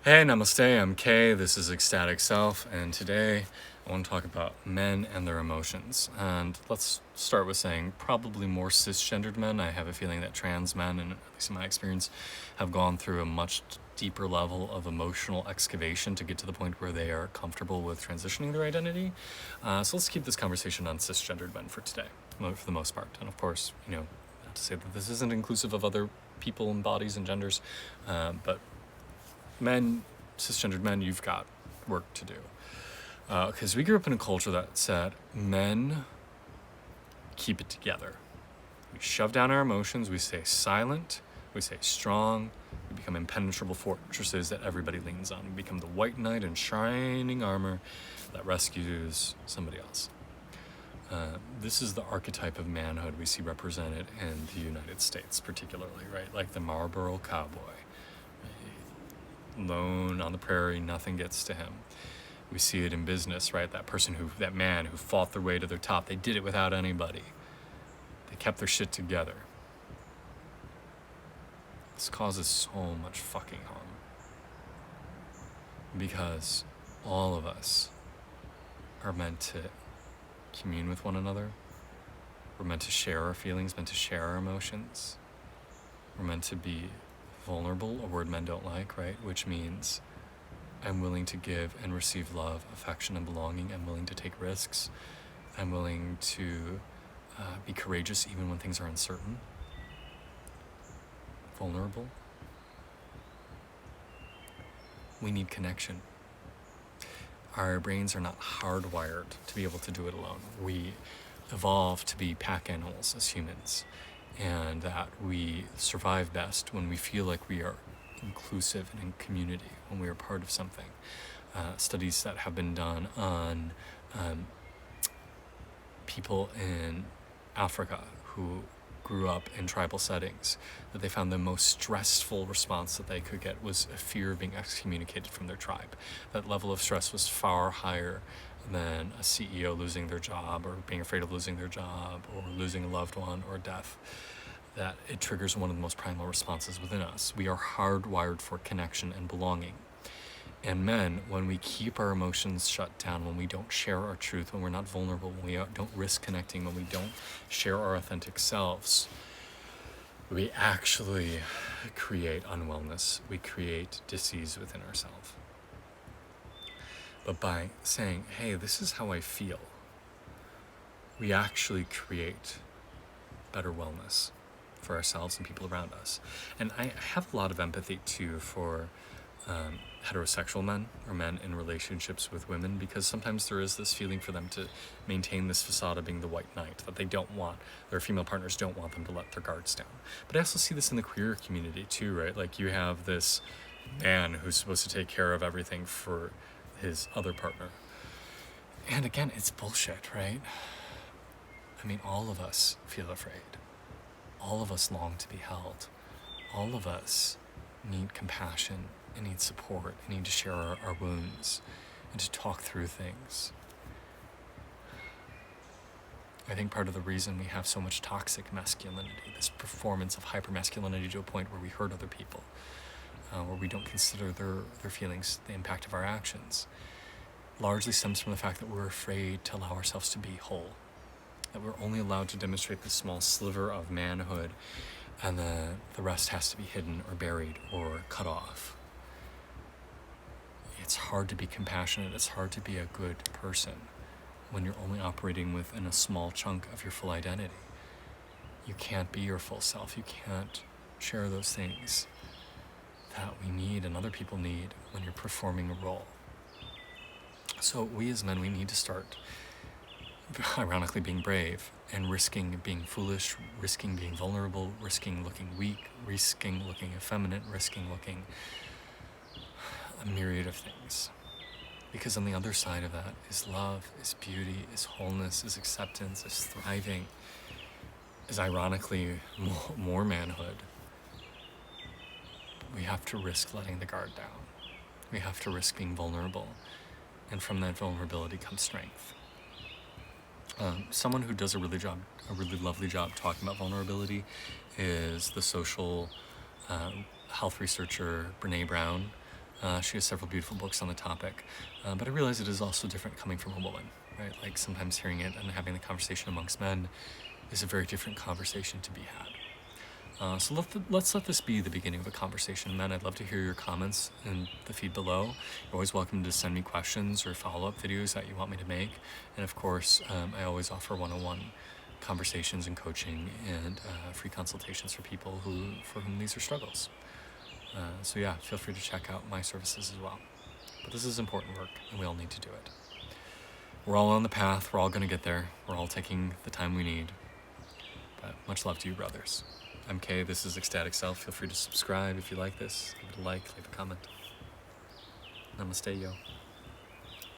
Hey, namaste, I'm Kay, this is Ecstatic Self, and today I want to talk about men and their emotions. And let's start with saying probably more cisgendered men. I have a feeling that trans men, and at least in my experience, have gone through a much deeper level of emotional excavation to get to the point where they are comfortable with transitioning their identity. So let's keep this conversation on cisgendered men for today, for the most part. And of course, not to say that this isn't inclusive of other people and bodies and genders, but men, cisgendered men, you've got work to do. Because we grew up in a culture that said men keep it together. We shove down our emotions, we stay silent, we stay strong, we become impenetrable fortresses that everybody leans on. We become the white knight in shining armor that rescues somebody else. This is the archetype of manhood we see represented in the United States, particularly, right? Like the Marlboro cowboy. Lone on the prairie, nothing gets to him. We see it in business, right? That man who fought their way to their top, they did it without anybody. They kept their shit together. This causes so much fucking harm. Because all of us are meant to commune with one another. We're meant to share our feelings, meant to share our emotions. We're meant to be vulnerable, a word men don't like, right? Which means I'm willing to give and receive love, affection, and belonging. I'm willing to take risks. I'm willing to be courageous even when things are uncertain. Vulnerable. We need connection. Our brains are not hardwired to be able to do it alone. We evolved to be pack animals as humans, and that we survive best when we feel like we are inclusive and in community, when we are part of something. Studies that have been done on people in Africa who grew up in tribal settings, that they found the most stressful response that they could get was a fear of being excommunicated from their tribe. That level of stress was far higher than a CEO losing their job, or being afraid of losing their job, or losing a loved one, or death. That it triggers one of the most primal responses within us. We are hardwired for connection and belonging. And men, when we keep our emotions shut down, when we don't share our truth, when we're not vulnerable, when we don't risk connecting, when we don't share our authentic selves, we actually create unwellness. We create disease within ourselves. But by saying, hey, this is how I feel, we actually create better wellness for ourselves and people around us. And I have a lot of empathy too for heterosexual men, or men in relationships with women, because sometimes there is this feeling for them to maintain this facade of being the white knight, that they don't want, their female partners don't want them to let their guards down. But I also see this in the queer community too, right? Like you have this man who's supposed to take care of everything for his other partner. And again, it's bullshit, right? I mean, all of us feel afraid. All of us long to be held. All of us need compassion and need support and need to share our wounds and to talk through things. I think part of the reason we have so much toxic masculinity, this performance of hypermasculinity to a point where we hurt other people, where we don't consider their feelings, the impact of our actions, largely stems from the fact that we're afraid to allow ourselves to be whole, that we're only allowed to demonstrate this small sliver of manhood, and the rest has to be hidden or buried or cut off. It's hard to be compassionate, it's hard to be a good person when you're only operating within a small chunk of your full identity. You can't be your full self, you can't share those things that we need and other people need when you're performing a role. So we as men, we need to start ironically being brave and risking being foolish, risking being vulnerable, risking looking weak, risking looking effeminate, risking looking a myriad of things. Because on the other side of that is love, is beauty, is wholeness, is acceptance, is thriving, is ironically more manhood. We have to risk letting the guard down. We have to risk being vulnerable. And from that vulnerability comes strength. Someone who does a really lovely job talking about vulnerability is the social health researcher Brene Brown. She has several beautiful books on the topic, but I realize it is also different coming from a woman, right? Like sometimes hearing it and having the conversation amongst men is a very different conversation to be had. So let's let this be the beginning of a conversation. Men, I'd love to hear your comments in the feed below. You're always welcome to send me questions or follow-up videos that you want me to make. And of course, I always offer one-on-one conversations and coaching and free consultations for people for whom these are struggles. So yeah, feel free to check out my services as well. But this is important work, and we all need to do it. We're all on the path. We're all going to get there. We're all taking the time we need. But much love to you, brothers. I'm Kay. This is Ecstatic Self. Feel free to subscribe if you like this. Give it a like, leave a comment. Namaste, yo.